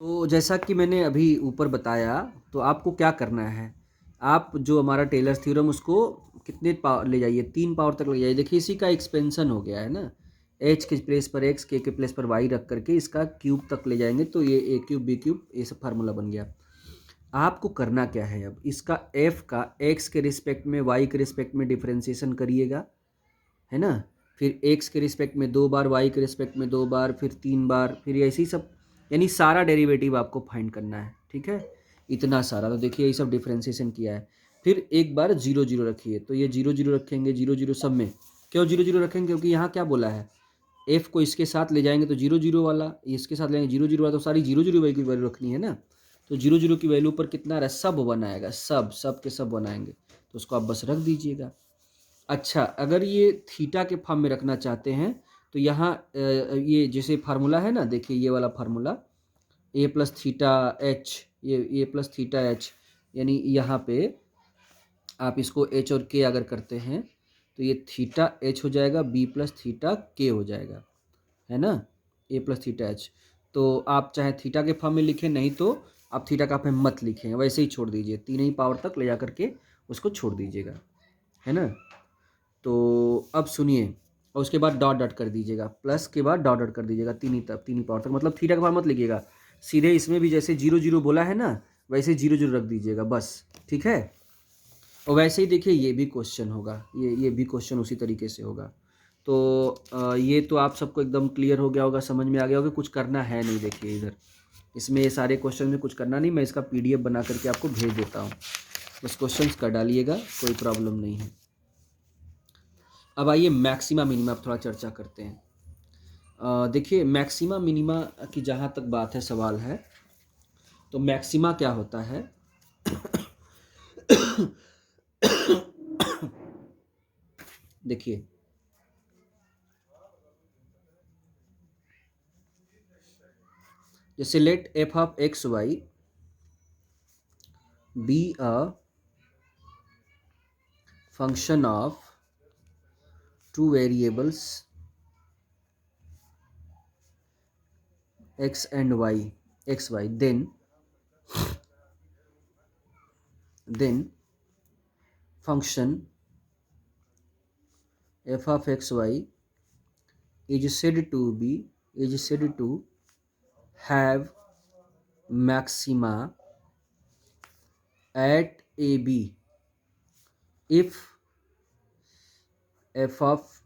तो जैसा कि मैंने अभी ऊपर बताया, तो आपको क्या करना है, आप जो हमारा टेलर्स थ्योरम उसको कितने पावर ले जाइए, 3 पावर तक ले जाइए। देखिए इसी का एक्सपेंशन हो गया है ना, एच के प्लेस पर एक्स, के प्लेस पर वाई रख करके इसका क्यूब तक ले जाएंगे, तो ये ए क्यूब बी क्यूब ये सब फार्मूला बन गया। आपको करना क्या है, अब इसका एफ का एक्स के रिस्पेक्ट में वाई के रिस्पेक्ट में डिफ्रेंसिएशन करिएगा, है ना। फिर एक्स के रिस्पेक्ट में 2 बार, वाई के रिस्पेक्ट में 2 बार, फिर 3 बार, फिर ऐसे ही सब, यानी सारा डेरिवेटिव आपको फाइंड करना है, ठीक है। इतना सारा, तो देखिए ये सब डिफ्रेंसिएशन किया है। फिर एक बार जीरो जीरो रखिए, तो ये जीरो जीरो रखेंगे, जीरो जीरो सब में। क्यों जीरो जीरो रखेंगे, क्योंकि यहाँ क्या बोला है, एफ को इसके साथ ले जाएंगे तो जीरो जीरो वाला, इसके साथ लेंगे जीरो जीरो वाला, तो सारी जीरो जीरो की वैल्यू रखनी है ना। तो जीरो जीरो की वैल्यू पर कितना आ रहा है, सब वन आएगा, सब सब के सब वन आएंगे, तो उसको आप बस रख दीजिएगा। अच्छा, अगर ये थीटा के फॉर्म में रखना चाहते हैं, तो यहाँ ये जैसे फार्मूला है ना, देखिए ये वाला फार्मूला, ए प्लस थीटा एच, ये ए प्लस थीटा एच, यानी यहाँ पे आप इसको एच और के अगर करते हैं, तो ये थीटा एच हो जाएगा, बी प्लस थीटा के हो जाएगा, है ना, ए प्लस थीटा एच। तो आप चाहे थीटा के फॉर्म में लिखें, नहीं तो आप थीटा का फॉर्म मत लिखें, वैसे ही छोड़ दीजिए, तीन ही पावर तक ले जा करके उसको छोड़ दीजिएगा, है ना। तो अब सुनिए, और उसके बाद डॉट डॉट कर दीजिएगा, प्लस के बाद डॉट डॉट कर दीजिएगा, तीन ही पावर तक, मतलब थीटा का पावर मत लिखिएगा, सीधे इसमें भी जैसे जीरो जीरो बोला है ना, वैसे जीरो जीरो रख दीजिएगा बस, ठीक है। और वैसे ही देखिए ये भी क्वेश्चन होगा, ये भी क्वेश्चन उसी तरीके से होगा। तो ये तो आप सबको एकदम क्लियर हो गया होगा, समझ में आ गया होगा, कुछ करना है नहीं। देखिए इधर इसमें ये सारे क्वेश्चन में कुछ करना नहीं, मैं इसका पीडीएफ बना करके आपको भेज देता हूँ, बस क्वेश्चंस कर डालिएगा, कोई प्रॉब्लम नहीं है। अब आइए मैक्सिमा मिनिमा पर थोड़ा चर्चा करते हैं। देखिए मैक्सिमा मिनिमा की जहाँ तक बात है, सवाल है, तो मैक्सिमा क्या होता है। देखिए जैसे let f of x y be a function of two variables x and y, xy, then function f of xy is said to have maxima at ab if f of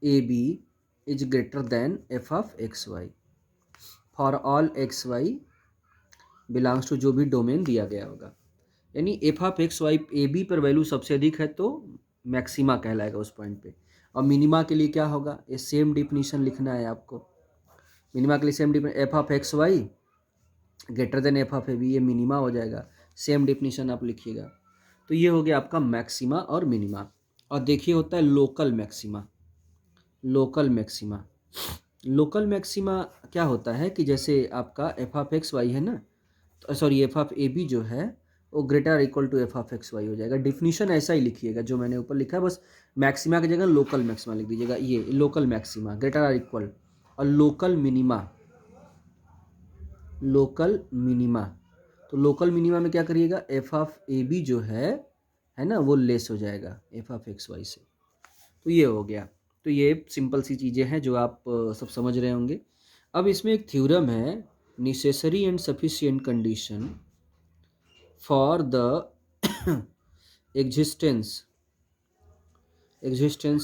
ab is greater than f of xy for all xy belongs to जो भी domain दिया गया होगा। यानी f of x y a b पर value सबसे अधिक है तो मैक्सिमा कहलाएगा उस पॉइंट पे। और मिनिमा के लिए क्या होगा, ये सेम डिफिनीशन लिखना है आपको। मिनिमा के लिए same definition, f of x y greater than f of A b, ये मिनिमा हो जाएगा, सेम डिफिनीशन आप लिखिएगा। तो ये हो गया आपका मैक्सिमा और मिनिमा। और देखिए होता है local maxima. Local maxima, local maxima क्या होता है कि जैसे आपका एफ ऑफ एक्स वाई है ना, sorry f of A b जो है वो greater equal to F of x y हो जाएगा। डिफिनीशन ऐसा ही लिखिएगा जो मैंने ऊपर लिखा है, बस मैक्सिमा की जगह लोकल मैक्सिमा लिख दीजिएगा। ये लोकल मैक्सिमा ग्रेटर और इक्वल, और लोकल मिनिमा, लोकल मिनिमा। तो लोकल मिनिमा में क्या करिएगा, एफ ऑफ ए बी जो है ना, वो लेस हो जाएगा एफ ऑफ एक्स वाई से। तो ये हो गया। तो ये सिंपल सी चीज़ें हैं जो आप सब समझ रहे होंगे। अब इसमें एक थ्योरम है, necessary and sufficient condition for the existence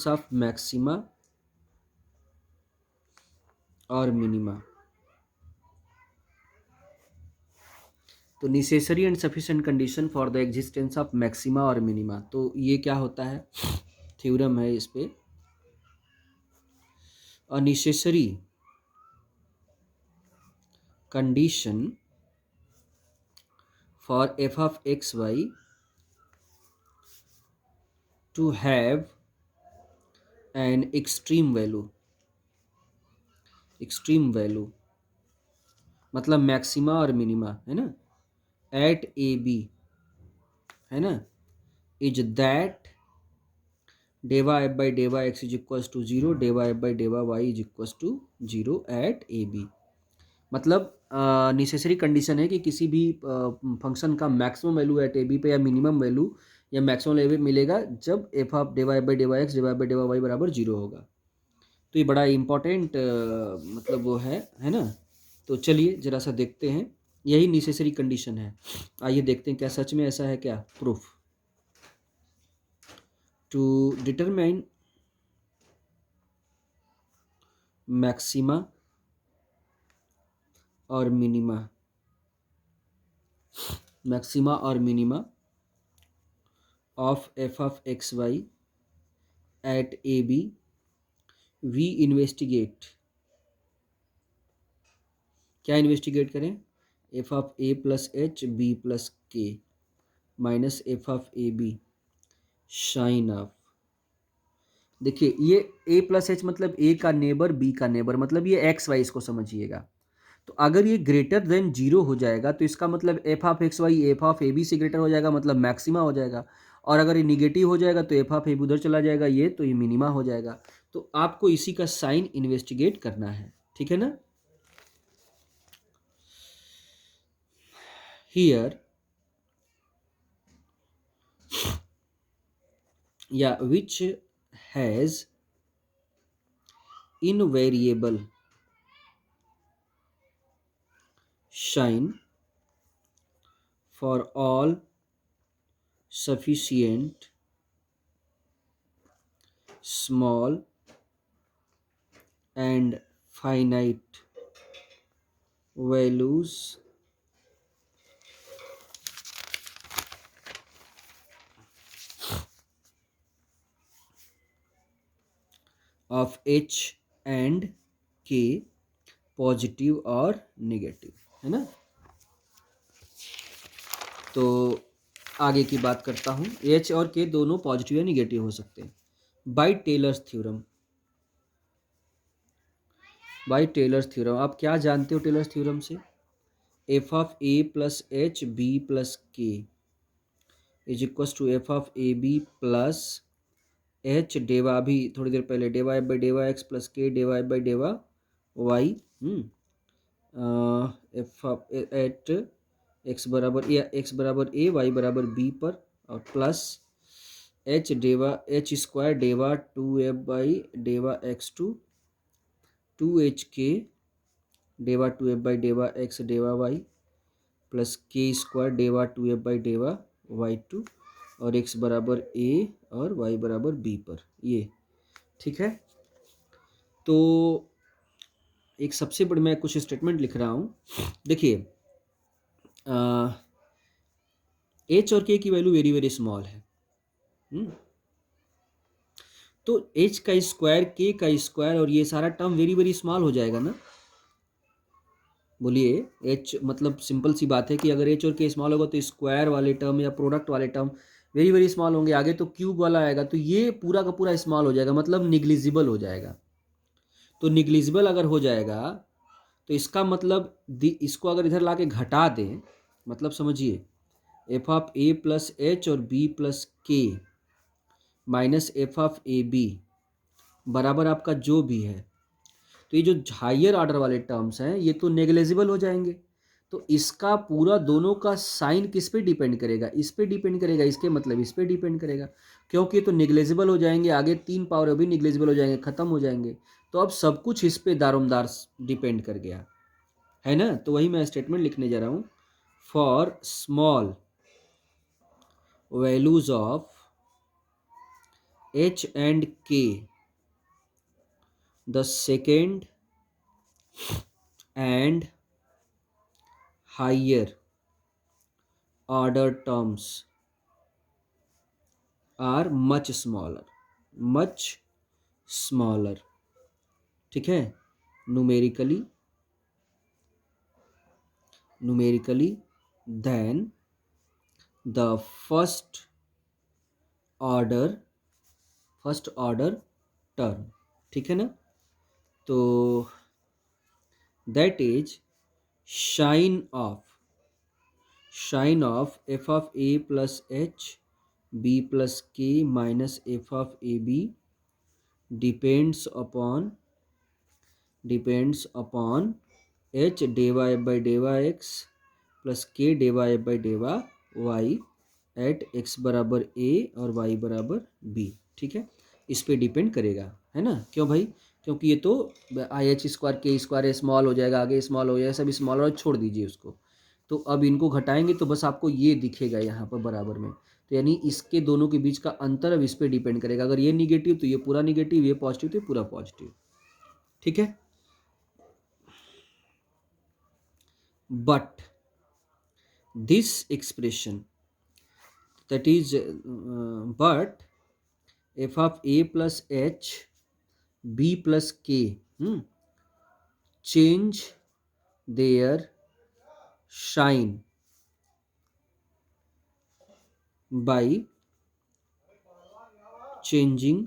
of maxima और मिनिमा। तो necessary and sufficient condition for the existence of maxima और मिनिमा, तो ये क्या होता है, थ्योरम है इस पे। A necessary condition for F of x Y to have an extreme value, मतलब मैक्सिमा और मिनिमा है ना, एट ए बी, है ना, is that del F by del X is equals to zero, del F by del Y is equals to zero at A B. मतलब necessary condition है कि किसी भी फंक्शन का maximum value at A B पे या minimum value या maximum value मिलेगा जब एफ ऑफ डिवाइड बाई डिवाई एक्स डिवाइड बाई डिवाई वाई बराबर जीरो होगा। तो ये बड़ा इम्पोर्टेंट मतलब वो है ना। तो चलिए जरा सा देखते हैं, यही नेसेसरी कंडीशन है। आइए देखते हैं क्या सच में ऐसा है क्या। प्रूफ टू डिटरमाइन मैक्सिमा और मिनिमा, मैक्सिमा और minima of f of xy at ab, we investigate, क्या इन्वेस्टिगेट करें, f of a plus H b plus के minus F of A B शाइन ऑफ। देखिए ये a प्लस एच मतलब a का नेबर b का नेबर, मतलब ये एक्स वाई, इसको समझिएगा। तो अगर ये ग्रेटर देन जीरो हो जाएगा तो इसका मतलब f of x y f of A b से ग्रेटर हो जाएगा, मतलब मैक्सिमा हो जाएगा। और अगर ये निगेटिव हो जाएगा तो एफ ऑफ ए बी उधर चला जाएगा, ये तो ये मिनिमा हो जाएगा। तो आपको इसी का साइन इन्वेस्टिगेट करना है, ठीक है ना। हियर या which has invariable shine for all sufficient small and finite values of h and k, positive और नेगेटिव, है ना। तो आगे की बात करता हूँ, एच और के दोनों पॉजिटिव या निगेटिव हो सकते हैं by Taylor's theorem. By Taylor's theorem आप क्या जानते हो टेलर्स थ्योरम से, F of A plus H B plus K is equal to F of A B plus H del, अभी थोड़ी देर पहले del F by del X plus K del F by del Y, F at X बराबर या x बराबर ए Y बराबर B पर, और plus H del H square del two F by del X two H K del two F by del X del Y plus K square del two F by del Y two, और X बराबर A और Y बराबर B पर, ये ठीक है। तो एक सबसे बड़ी मैं कुछ स्टेटमेंट लिख रहा हूँ, देखिए एच और के की वैल्यू वेरी वेरी स्मॉल है। तो एच का स्क्वायर के का स्क्वायर और ये सारा टर्म वेरी वेरी स्मॉल हो जाएगा ना। बोलिए, एच मतलब सिंपल सी बात है कि अगर एच और के स्मॉल होगा तो स्क्वायर वाले टर्म या प्रोडक्ट वाले टर्म वेरी वेरी स्मॉल होंगे। आगे तो क्यूब वाला आएगा तो ये पूरा का पूरा स्मॉल हो जाएगा, मतलब निग्लिजिबल हो जाएगा। तो निग्लिजिबल अगर हो जाएगा तो इसका मतलब इसको अगर इधर ला के घटा दें, मतलब समझिए f of A plus h और बी प्लस के minus F of A b बराबर आपका जो भी है, तो ये जो हायर ऑर्डर वाले टर्म्स हैं ये तो नेग्लेजिबल हो जाएंगे। तो इसका पूरा दोनों का साइन किस पे डिपेंड करेगा, इस पे डिपेंड करेगा, इसके मतलब इस पे डिपेंड करेगा, क्योंकि तो नेग्लेजिबल हो जाएंगे, आगे तीन पावर भी नेग्लेजिबल हो जाएंगे, खत्म हो जाएंगे। तो अब सब कुछ इस पे दारोमदार डिपेंड कर गया है ना। तो वही मैं स्टेटमेंट लिखने जा रहा हूँ, for small values of H and के the second and higher order terms are much smaller, ठीक है, numerically than the first order term, ठीक है ना। तो that is shine of f of a plus h b plus k minus f of a b depends upon H D Y by D Y X plus K D Y by D Y at X बराबर A और Y बराबर B. ठीक है, इस पे depend करेगा, है ना। क्यों भाई? क्योंकि ये तो आई एच स्क्वायर के स्क्वायर स्मॉल हो जाएगा, आगे स्मॉल हो जाएगा, सब स्मॉल और छोड़ दीजिए उसको। तो अब इनको घटाएंगे तो बस आपको ये दिखेगा यहाँ पर बराबर में। तो यानी इसके दोनों के बीच का अंतर अब इस पे डिपेंड करेगा। अगर ये निगेटिव तो ये पूरा निगेटिव, ये पॉजिटिव तो ये पूरा पॉजिटिव। ठीक है, but this expression that is but f of a plus h b plus k change their sign by changing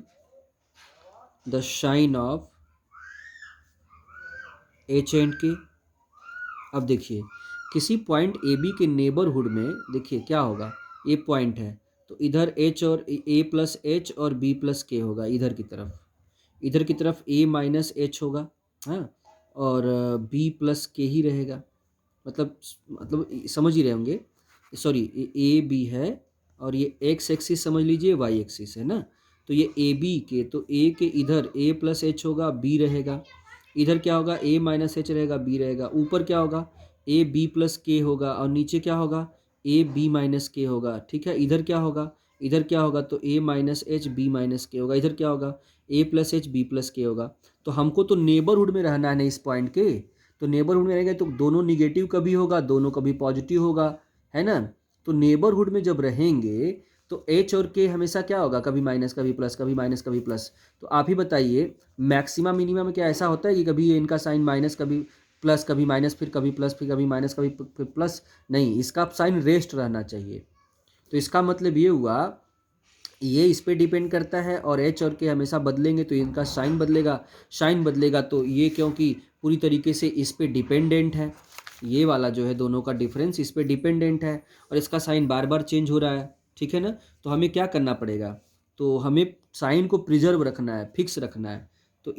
the sign of h and k। अब देखिए किसी पॉइंट ए बी के नेबरहुड में देखिए क्या होगा, ए पॉइंट है तो इधर एच और ए प्लस एच और बी प्लस के होगा, इधर की तरफ ए माइनस एच होगा, हाँ, और बी प्लस के ही रहेगा। मतलब समझ ही रहे होंगे, सॉरी ए बी है और ये एक्स एक्सिस समझ लीजिए, वाई एक्सिस है ना। तो ये ए बी के, तो ए के इधर ए प्लस एच होगा, बी रहेगा, इधर क्या होगा ए माइनस एच रहेगा, बी रहेगा, ऊपर क्या होगा ए बी प्लस के होगा और नीचे क्या होगा ए बी माइनस के होगा। ठीक है, इधर क्या होगा तो ए माइनस एच बी माइनस के होगा, इधर क्या होगा ए प्लस एच बी प्लस के होगा। तो हमको तो नेबरहुड में रहना है ना इस पॉइंट के, तो नेबरहुड में रहेंगे तो दोनों निगेटिव कभी होगा, दोनों कभी पॉजिटिव होगा, है ना। तो नेबरहुड में जब रहेंगे तो एच और के हमेशा क्या होगा, कभी माइनस कभी प्लस, कभी माइनस कभी प्लस। तो आप ही बताइए मैक्सिमम मिनिमम में क्या ऐसा होता है कि कभी ये इनका साइन माइनस कभी प्लस, कभी माइनस फिर कभी प्लस फिर कभी माइनस कभी फिर प्लस? नहीं, इसका साइन रेस्ट रहना चाहिए। तो इसका मतलब ये हुआ ये इस पे डिपेंड करता है और एच और के हमेशा बदलेंगे तो इनका साइन बदलेगा तो ये क्योंकि पूरी तरीके से इस पे डिपेंडेंट है, ये वाला जो है दोनों का डिफरेंस इस पे डिपेंडेंट है और इसका साइन बार बार चेंज हो रहा है। ठीक है ना, तो हमें क्या करना पड़ेगा, तो हमें साइन को प्रिजर्व रखना है, फिक्स रखना है। तो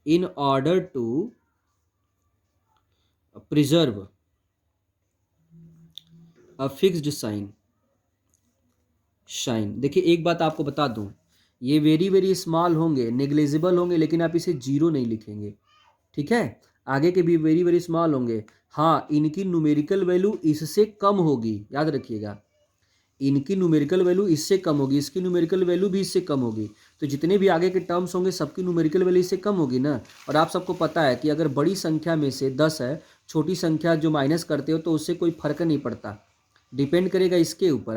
in order to preserve a fixed sign, देखिए एक बात आपको बता दूं, ये वेरी वेरी स्मॉल होंगे, नेग्लिजिबल होंगे, लेकिन आप इसे जीरो नहीं लिखेंगे। ठीक है, आगे के भी वेरी वेरी स्मॉल होंगे, हाँ इनकी न्यूमेरिकल वैल्यू इससे कम होगी, याद रखिएगा, इनकी न्यूमेरिकल वैल्यू इससे कम होगी, इसकी न्यूमेरिकल वैल्यू भी इससे कम होगी। तो जितने भी आगे के टर्म्स होंगे सबकी न्यूमेरिकल वैल्यू इससे कम होगी ना। और आप सबको पता है कि अगर बड़ी संख्या में से 10 है, छोटी संख्या जो माइनस करते हो तो उससे कोई फर्क नहीं पड़ता, डिपेंड करेगा इसके ऊपर।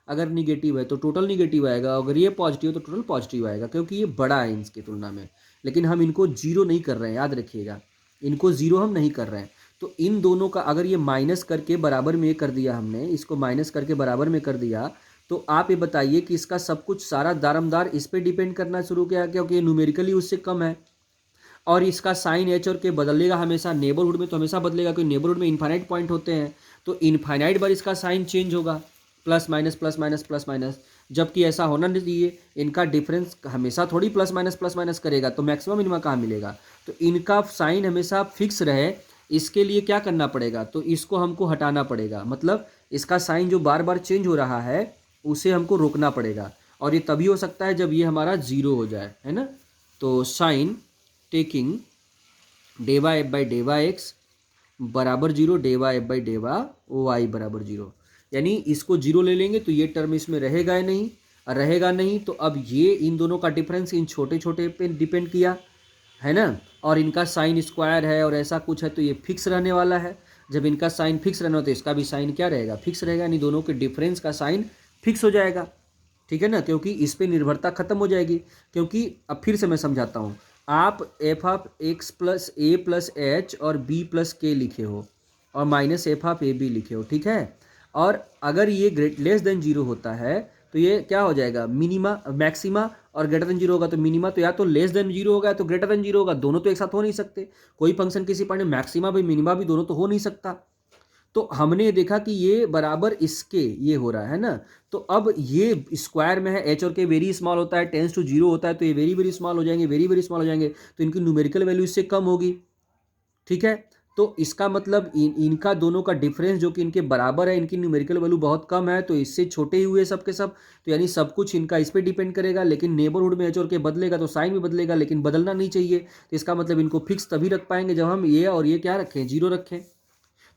अगर निगेटिव है तो टोटल निगेटिव आएगा, अगर ये पॉजिटिव तो टोटल पॉजिटिव आएगा, क्योंकि ये बड़ा है इनकी तुलना में। लेकिन हम इनको जीरो नहीं कर रहे हैं, याद रखिएगा, इनको जीरो हम नहीं कर रहे हैं। तो इन दोनों का अगर ये माइनस करके बराबर में कर दिया, हमने इसको माइनस करके बराबर में कर दिया, तो आप ये बताइए कि इसका सब कुछ सारा दारमदार इस पे डिपेंड करना शुरू किया, क्योंकि ये न्यूमेरिकली उससे कम है। और इसका साइन एच और के बदलेगा हमेशा, नेबरहुड में तो हमेशा बदलेगा, क्योंकि नेबरहुड में इनफाइनाइट पॉइंट होते हैं, तो इनफाइनाइट बार इसका साइन चेंज होगा, plus minus plus minus plus minus. जबकि ऐसा होना नहीं चाहिए, इनका डिफरेंस हमेशा थोड़ी प्लस माइनस करेगा, तो मैक्सिमम मिनिमम कहाँ मिलेगा। तो इनका साइन हमेशा फिक्स रहे, इसके लिए क्या करना पड़ेगा, तो इसको हमको हटाना पड़ेगा, मतलब इसका साइन जो बार बार चेंज हो रहा है उसे हमको रोकना पड़ेगा। और ये तभी हो सकता है जब ये हमारा जीरो हो जाए, है ना। तो sign taking D Y F by D Y X बराबर zero, D Y F by D Y बराबर जीरो, यानी इसको जीरो ले लेंगे तो ये टर्म इसमें रहेगा ही नहीं, और रहेगा नहीं तो अब ये इन दोनों का डिफरेंस इन छोटे छोटे पे डिपेंड किया, है ना। और इनका साइन स्क्वायर है और ऐसा कुछ है तो ये फिक्स रहने वाला है। जब इनका साइन फिक्स रहना हो तो इसका भी साइन क्या रहेगा, फिक्स रहेगा, यानी दोनों के डिफरेंस का साइन फिक्स हो जाएगा। ठीक है ना, क्योंकि इस पर निर्भरता खत्म हो जाएगी। क्योंकि अब फिर से मैं समझाता हूँ, आप f of x plus a plus h और बी प्लस के लिखे हो और minus F of A b लिखे हो, ठीक है। और अगर ये लेस देन जीरो होता है तो ये क्या हो जाएगा, मिनिमा मैक्सिमा, और ग्रेटर देन जीरो होगा तो मिनिमा। तो या तो लेस देन जीरो होगा या तो ग्रेटर देन जीरो होगा, दोनों तो एक साथ हो नहीं सकते। कोई फंक्शन किसी पॉइंट में मैक्सिमा भी मिनिमा भी दोनों तो हो नहीं सकता। तो हमने देखा कि ये बराबर इसके ये हो रहा है ना, तो अब ये स्क्वायर में है, एच और के वेरी स्मॉल होता है, टेंस टू जीरो होता है, तो ये वेरी वेरी स्मॉल हो जाएंगे, वेरी वेरी स्मॉल हो जाएंगे, तो इनकी न्यूमेरिकल वैल्यू इससे कम होगी। ठीक है, तो इसका मतलब इनका दोनों का डिफरेंस जो कि इनके बराबर है, इनकी न्यूमेरिकल वैल्यू बहुत कम है, तो इससे छोटे ही हुए सब के सब, तो यानी सब कुछ इनका इस पे डिपेंड करेगा। लेकिन नेबरहुड में एच और के बदलेगा तो साइन भी बदलेगा, लेकिन बदलना नहीं चाहिए, तो इसका मतलब इनको फिक्स तभी रख पाएंगे जब हम ये और ये क्या रखें, जीरो रखें।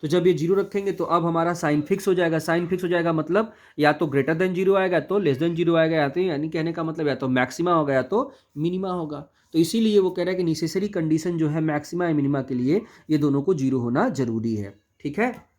तो जब ये जीरो रखेंगे तो अब हमारा साइन फिक्स हो जाएगा, साइन फिक्स हो जाएगा मतलब या तो ग्रेटर देन जीरो आएगा, तो लेस देन जीरो आएगा, या तो यानी कहने का मतलब या तो मैक्सिमा होगा या तो मिनिमा होगा। तो इसीलिए वो कह रहा है कि नेसेसरी कंडीशन जो है मैक्सिमा या मिनिमा के लिए ये दोनों को जीरो होना जरूरी है। ठीक है।